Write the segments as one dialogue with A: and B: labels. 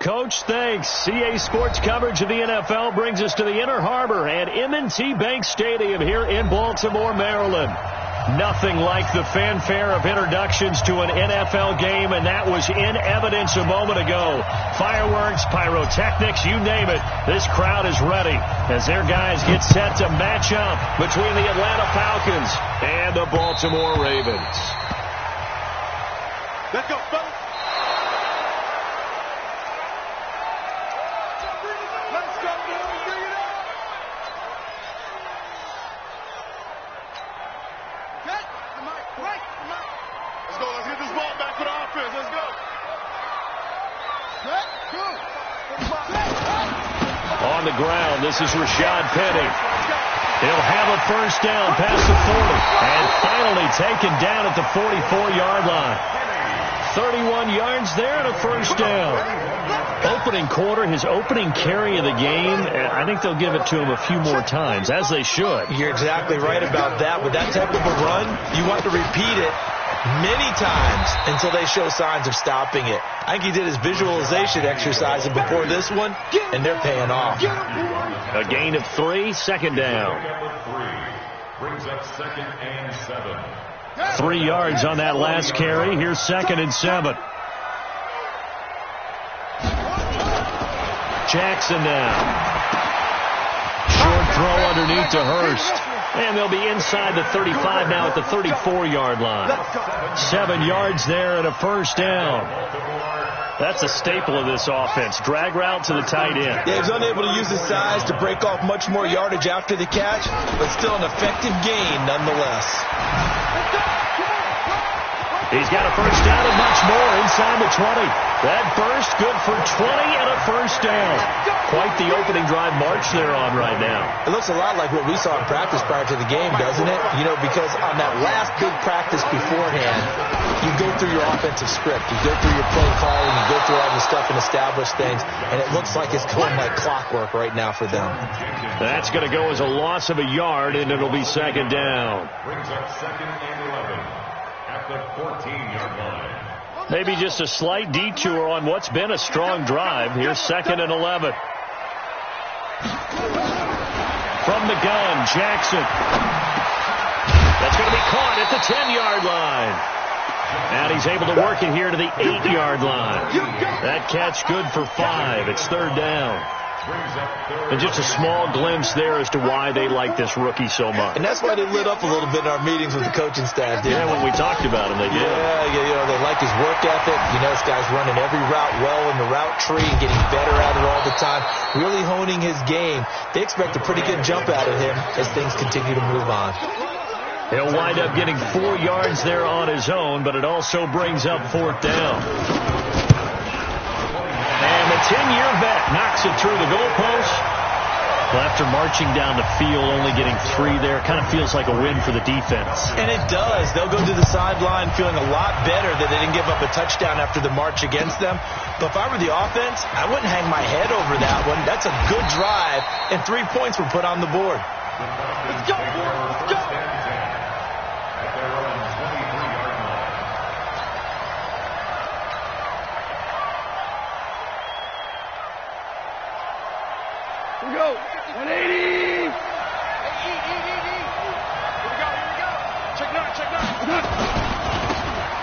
A: Coach. Thanks. CA Sports coverage of the NFL brings us to the Inner Harbor at M&T Bank Stadium here in Baltimore, Maryland. Nothing like the fanfare of introductions to an NFL game, and that was in evidence a moment ago. Fireworks, pyrotechnics, you name it. This crowd is ready as their guys get set to match up between the Atlanta Falcons and the Baltimore Ravens.
B: Let's go, fellas. Let's go, boys. Bring it up. Okay? Right. Let's go. Let's get this ball back for the offense. Let's go.
A: On the ground, this is Rashad Penny. He'll have a first down past the 40 and finally taken down at the 44-yard line. 31 yards there and a first down. Opening quarter, his opening carry of the game, I think they'll give it to him a few more times, as they should.
C: You're exactly right about that. With that type of a run, you want to repeat it many times until they show signs of stopping it. I think he did his visualization exercise before this one, and they're paying off.
A: A gain of 3, second down.
B: Brings up 2nd and 7.
A: 3 yards on that last carry. Here's 2nd and 7. Jackson now. Short throw underneath to Hurst. And they'll be inside the 35 now at the 34-yard line. 7 yards there and a first down. That's a staple of this offense. Drag route to the tight end.
C: Yeah, he's unable to use his size to break off much more yardage after the catch, but still an effective gain nonetheless.
A: He's got a first down and much more inside the 20. That burst good for 20 and a first down. Quite the opening drive march they're on right now.
C: It looks a lot like what we saw in practice prior to the game, doesn't it? You know, because on that last big practice beforehand, you go through your offensive script. You go through your play calling. You go through all the stuff and establish things. And it looks like it's going like clockwork right now for them.
A: That's going to go as a loss of a yard, and it'll be second down.
B: Brings up 2nd and 11 at the 14-yard line.
A: Maybe just a slight detour on what's been a strong drive. Here's 2nd and 11. From the gun, Jackson. That's going to be caught at the 10-yard line. And he's able to work it here to the 8-yard line. That catch good for 5. It's third down. And just a small glimpse there as to why they like this rookie so much.
C: And that's why they lit up a little bit in our meetings with the coaching staff.
A: Yeah, when we talked about him, they did.
C: Yeah, you know, they like his work ethic. You know, this guy's running every route well in the route tree and getting better at it all the time, really honing his game. They expect a pretty good jump out of him as things continue to move on.
A: He'll wind up getting 4 yards there on his own, but it also brings up fourth down. And the 10-year vet knocks it through the goalpost. Well, after marching down the field, only getting 3 there, kind of feels like a win for the defense.
C: And it does. They'll go to the sideline feeling a lot better that they didn't give up a touchdown after the march against them. But if I were the offense, I wouldn't hang my head over that one. That's a good drive, and 3 points were put on the board.
B: Let's go, boys. Let's go.
D: Here we go. 180.
B: Here we go. Check nine.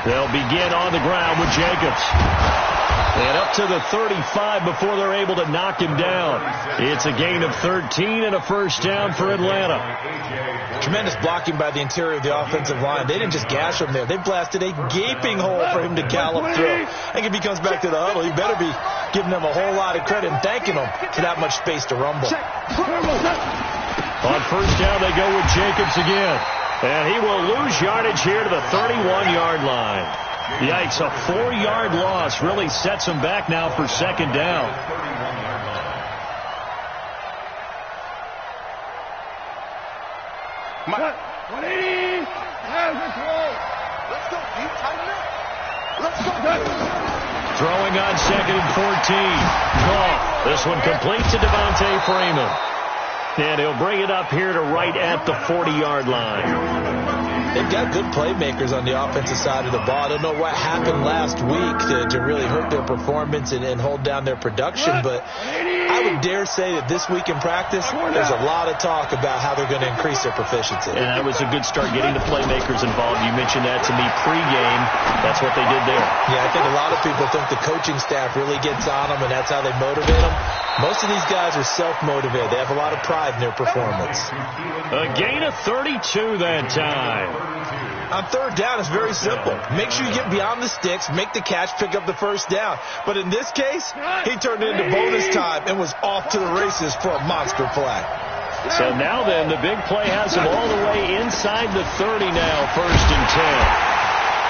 A: They'll begin on the ground with Jacobs. And up to the 35 before they're able to knock him down. It's a gain of 13 and a first down for Atlanta.
C: Tremendous blocking by the interior of the offensive line. They didn't just gash him there. They blasted a gaping hole for him to gallop through. I think if he comes back to the huddle, he better be giving them a whole lot of credit and thanking them for that much space to rumble.
A: On first down, they go with Jacobs again. And he will lose yardage here to the 31-yard line. Yikes, a 4-yard loss really sets him back now for second down.
D: Cut. 180.
B: Let's go, Pete. Tighten up. Let's go.
A: Throwing on 2nd and 14. Goff. This one complete to Devontae Freeman. And he'll bring it up here to right at the 40-yard line.
C: They've got good playmakers on the offensive side of the ball. I don't know what happened last week to really hurt their performance and hold down their production, but I would dare say that this week in practice, there's a lot of talk about how they're going to increase their proficiency.
A: And that was a good start getting the playmakers involved. You mentioned that to me pregame. That's what they did there.
C: Yeah, I think a lot of people think the coaching staff really gets on them, and that's how they motivate them. Most of these guys are self-motivated. They have a lot of pride in their performance.
A: A gain of 32 that time.
C: On third down, it's very simple. Make sure you get beyond the sticks, make the catch, pick up the first down. But in this case, he turned it into bonus time and was off to the races for a monster play.
A: So now then, the big play has him all the way inside the 30 now, 1st and 10.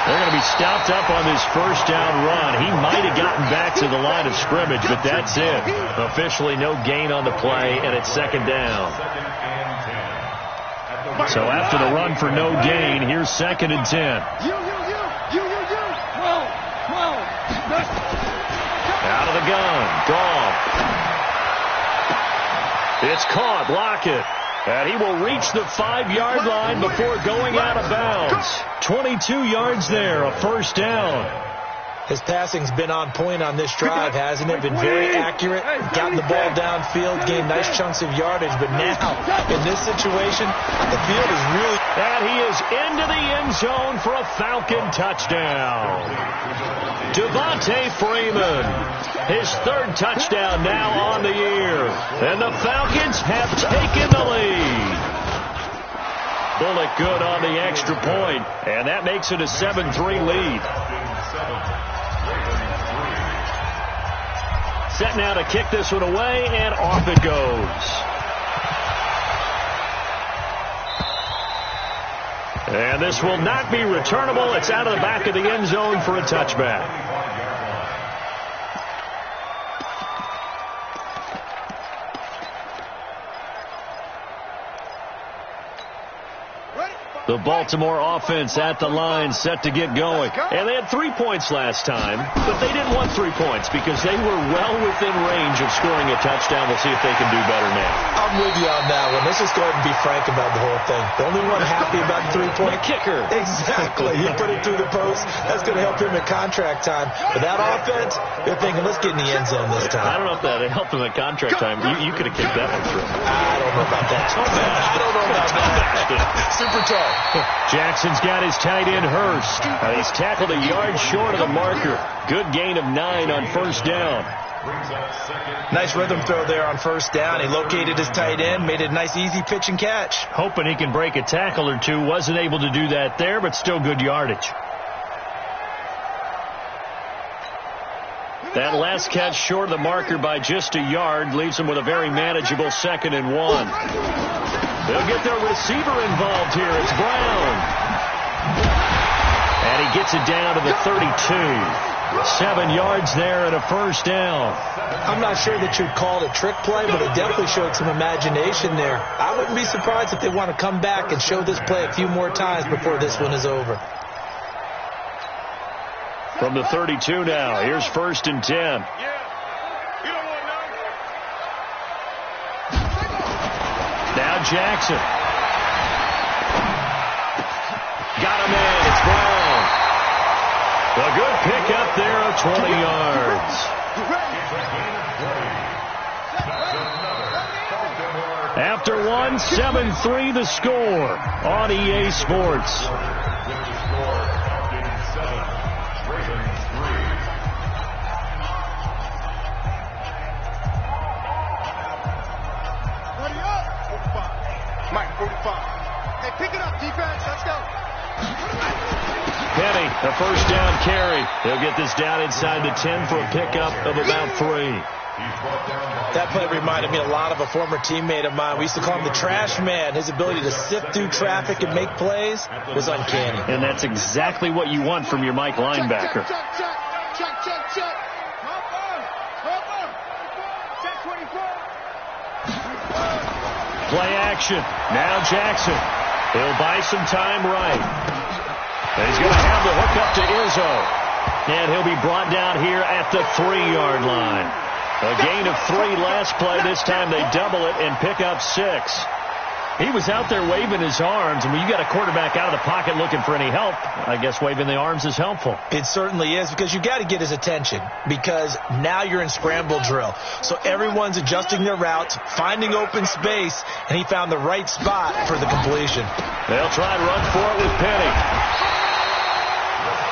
A: They're going to be stopped up on this first down run. He might have gotten back to the line of scrimmage, but that's it. Officially no gain on the play, and it's 2nd down. So after the run for no gain, here's 2nd and 10. Out of the gun. Gone. It's caught. Lockett. And he will reach the 5-yard line before going out of bounds. 22 yards there, a first down.
C: His passing's been on point on this drive, hasn't it? Been very accurate, gotten the ball downfield, gained nice chunks of yardage. But now, in this situation, the field is really...
A: And he is into the end zone for a Falcon touchdown. Devontae Freeman, his 3rd touchdown now on the year. And the Falcons have taken the lead. Bullock good on the extra point, and that makes it a 7-3 lead. Set now to kick this one away, and off it goes. And this will not be returnable. It's out of the back of the end zone for a touchback. The Baltimore offense at the line, set to get going. And they had 3 points last time, but they didn't want 3 points because they were well within range of scoring a touchdown. We'll see if they can do better now.
C: I'm with you on that one. Let's just go ahead and be frank about the whole thing. The only one happy about the 3-point
A: kicker.
C: Exactly. He put it through the post. That's going to help him at contract time. But that offense, they're thinking, let's get in the end zone this time.
A: I don't know if that helped him at contract time. You could have kicked that one through.
C: I don't know about that. I don't know about that. Super tough.
A: Jackson's got his tight end Hurst. He's tackled a yard short of the marker. Good gain of 9 on first down.
C: Nice rhythm throw there on first down. He located his tight end, made a nice easy pitch and catch.
A: Hoping he can break a tackle or two. Wasn't able to do that there, but still good yardage. That last catch short of the marker by just a yard leaves him with a very manageable 2nd and 1. They'll get their receiver involved here. It's Brown. And he gets it down to the 32. 7 yards there and a first down.
C: I'm not sure that you'd call it a trick play, but it definitely showed some imagination there. I wouldn't be surprised if they want to come back and show this play a few more times before this one is over.
A: From the 32 now, here's 1st and 10. Now Jackson. Got him in. It's Brown. A good pickup there of 20 yards. After one, 7-3 the score on EA Sports.
B: Hey, pick it up, defense. Let's go.
A: Penny, a first down carry. He'll get this down inside the 10 for a pickup of about 3.
C: That play reminded me a lot of a former teammate of mine. We used to call him the trash man. His ability to sift through traffic and make plays was uncanny.
A: And that's exactly what you want from your Mike linebacker.
B: Check.
A: Play action. Now Jackson. He'll buy some time right. And he's going to have the hook up to Izzo. And he'll be brought down here at the 3-yard line. A gain of 3 last play. This time they double it and pick up 6. He was out there waving his arms, and when you got a quarterback out of the pocket looking for any help, I guess waving the arms is helpful.
C: It certainly is, because you got to get his attention, because now you're in scramble drill. So everyone's adjusting their routes, finding open space, and he found the right spot for the completion.
A: They'll try and run for it with Penny.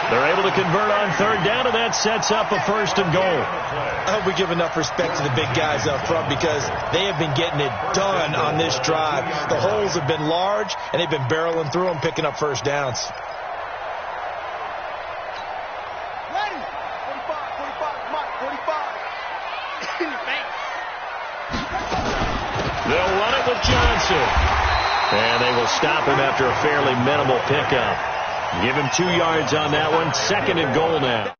A: They're able to convert on third down, and that sets up a first and goal.
C: I hope we give enough respect to the big guys up front, because they have been getting it done on this drive. The holes have been large, and they've been barreling through them, picking up first downs.
B: Ready? 45, Mike, 45. In your face.
A: They'll run it with Johnson. And they will stop him after a fairly minimal pickup. Give him 2 yards on that one. Second and goal now.